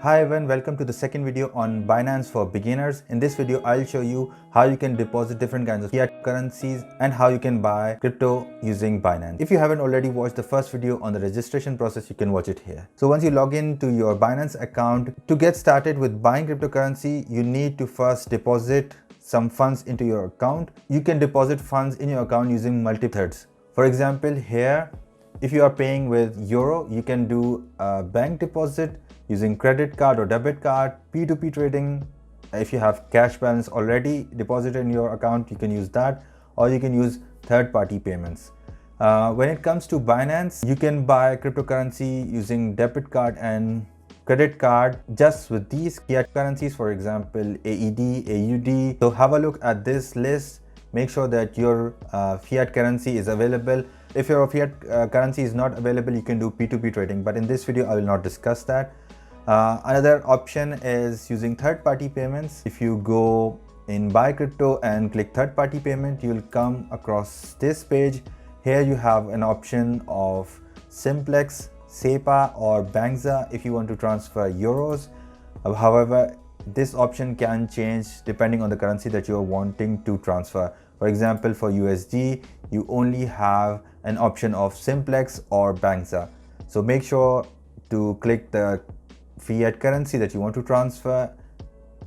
Hi everyone, welcome to the second video on Binance for beginners. In this video, I'll show you how you can deposit different kinds of fiat currencies and how you can buy crypto using Binance. If you haven't already watched the first video on the registration process, you can watch it here. So once you log in to your Binance account, to get started with buying cryptocurrency, you need to first deposit some funds into your account. You can deposit funds in your account using multiple methods. For example, here, if you are paying with euro, you can do a bank deposit using credit card or debit card, P2P trading. If you have cash balance already deposited in your account, you can use that, or you can use third-party payments. When it comes to Binance, you can buy cryptocurrency using debit card and credit card just with these fiat currencies, for example, AED, AUD. So have a look at this list. Make sure that your fiat currency is available. If your fiat currency is not available, you can do P2P trading, but in this video, I will not discuss that. Another option is using third-party payments. If you go in buy crypto and click third-party payment, you'll come across this page. Here you have an option of Simplex, SEPA or Bankza if you want to transfer euros. However, this option can change depending on the currency that you are wanting to transfer. For example, for USD, you only have an option of Simplex or Bankza. So make sure to click the fiat currency that you want to transfer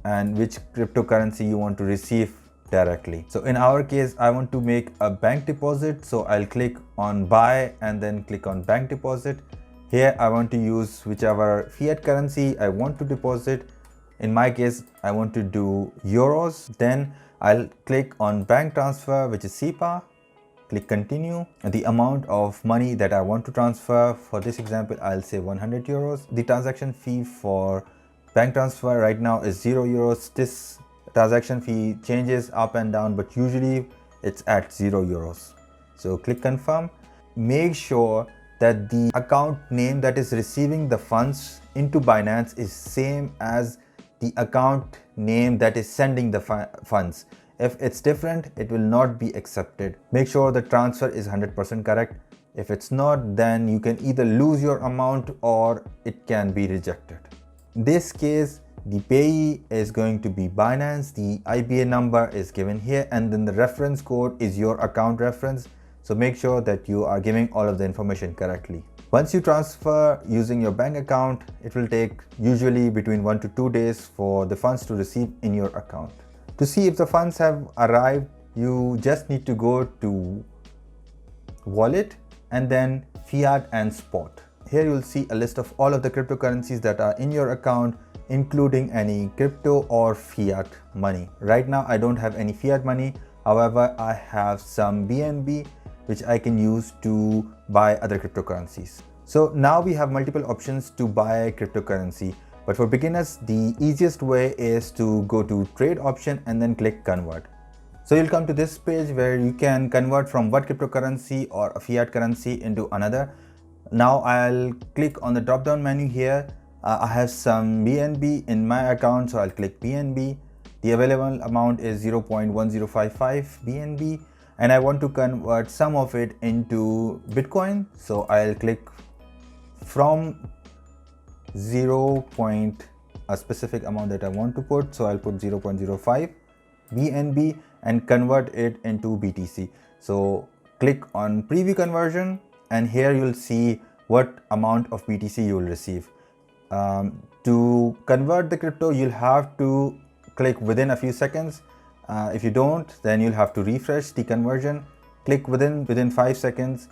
and which cryptocurrency you want to receive directly. So in our case, I want to make a bank deposit. So I'll click on buy and then click on bank deposit. Here I want to use whichever fiat currency I want to deposit. In my case, I want to do euros. Then I'll click on bank transfer, which is SEPA. Click continue. The amount of money that I want to transfer, for this example, I'll say 100 euros. The transaction fee for bank transfer right now is 0 euros. This transaction fee changes up and down, but usually it's at 0 euros. So click confirm. Make sure that the account name that is receiving the funds into Binance is same as the account name that is sending the funds. If it's different, it will not be accepted. Make sure the transfer is 100% correct. If it's not, then you can either lose your amount or it can be rejected. In this case, the payee is going to be Binance. The IBA number is given here, and then the reference code is your account reference. So make sure that you are giving all of the information correctly. Once you transfer using your bank account, it will take usually between 1 to 2 days for the funds to receive in your account. To see if the funds have arrived, you just need to go to wallet and then fiat and spot. Here you'll see a list of all of the cryptocurrencies that are in your account, including any crypto or fiat money. Right now, I don't have any fiat money. However, I have some BNB, which I can use to buy other cryptocurrencies. So now we have multiple options to buy cryptocurrency. But for beginners, the easiest way is to go to trade option and then click convert. So you'll come to this page where you can convert from one cryptocurrency or a fiat currency into another. Now I'll click on the drop down menu here. I have some BNB in my account, so I'll click BNB. The available amount is 0.1055 BNB and I want to convert some of it into Bitcoin. So I'll click from a specific amount that I want to put. So I'll put 0.05 BNB and convert it into BTC. So click on preview conversion and here you'll see what amount of BTC you will receive. To convert the crypto, you'll have to click within a few seconds. If you don't, then you'll have to refresh the conversion. Click within 5 seconds.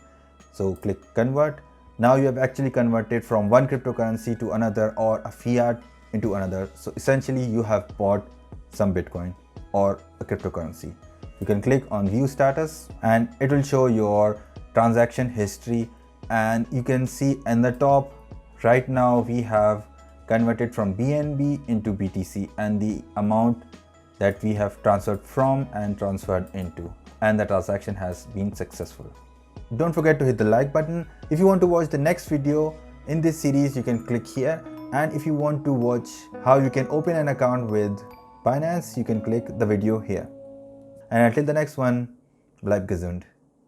So click convert. Now you have actually converted from one cryptocurrency to another or a fiat into another. So essentially you have bought some Bitcoin or a cryptocurrency. You can click on view status and it will show your transaction history, and you can see in the top right now we have converted from BNB into BTC and the amount that we have transferred from and transferred into, and the transaction has been successful. Don't forget to hit the like button. If you want to watch the next video in this series, you can click here. And if you want to watch how you can open an account with Binance, you can click the video here. And until the next one, bleib gesund.